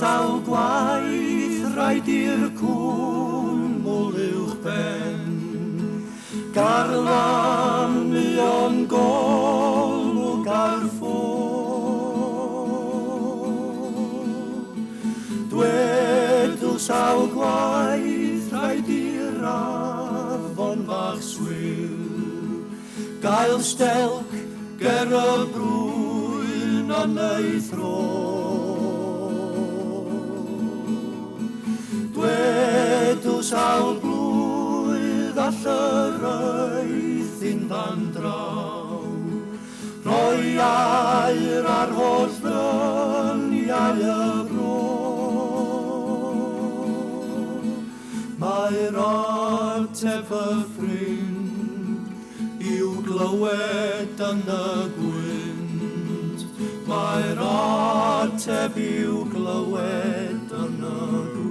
sawl gwaith rhaid i'r cwmwl uwch ben. Garlan mion golwg ar ffôn. Dwedl sawl gwaith rhaid i'r afon fach swyl. Gael stelc ger y brwyn yn ei thron. Dwedl sawl blwydd all yr eithin fan draw. Rhoi air ar holl ddyniau y bro. Mae'r ateb y ffrind i'w glywed yn y gwynt. Mae'r ateb i'w glywed yn y gwynt.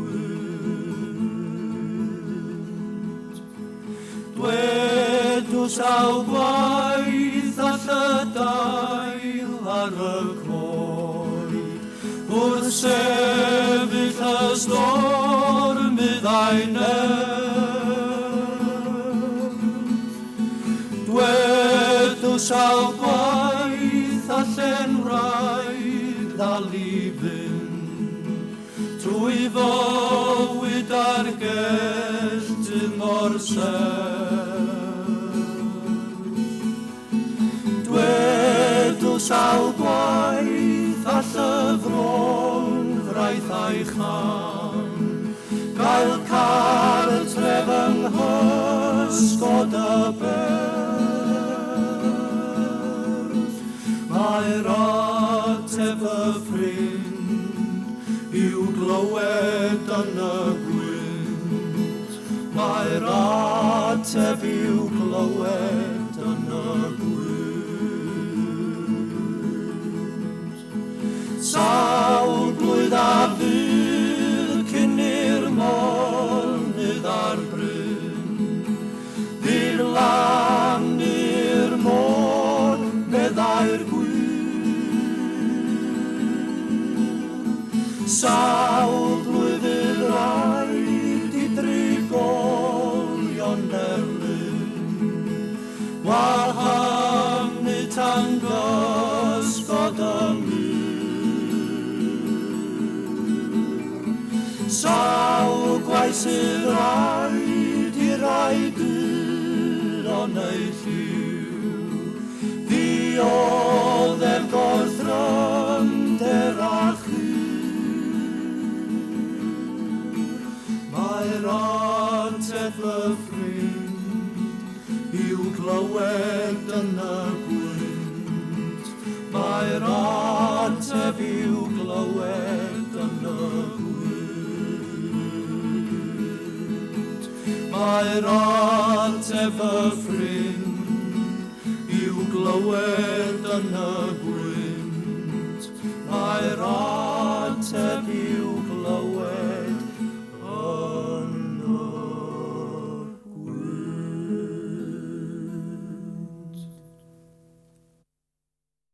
Dwedw sawl gwaith all y dail ar y coed, wrth sefyll y stormydd a'i Dwedw sawl gwaith allan rhaid ddal i fynd trwy fywyd ar gell tymor serth. Dwedw sawl gwaith all y fron fraith a'i chan, gael cartref yng nghysgod y berth. Mae'r ateb y ffrind i'w glywed yn y gwynt. Mae'r ateb i'w glywed yn y gwynt. Sawl blwydd a fydd cyn i'r molnydd ar bryn, ddi'r lan i'r môr meddai'r gwyn. Sawl blwyddyn rhaid i drigolion Berlin wahanu tan gysgod y mur. Sawl gwaith sydd rhaid i raiduron ei lliw, ddioddef gwrthrynder a Mae'r ateb y ffrind i'w glywed yn y gwynt. Mae'r ateb i'w glywed yn y gwynt. Mae'r ateb y ffrind i'w glywed yn y gwynt. Mae'r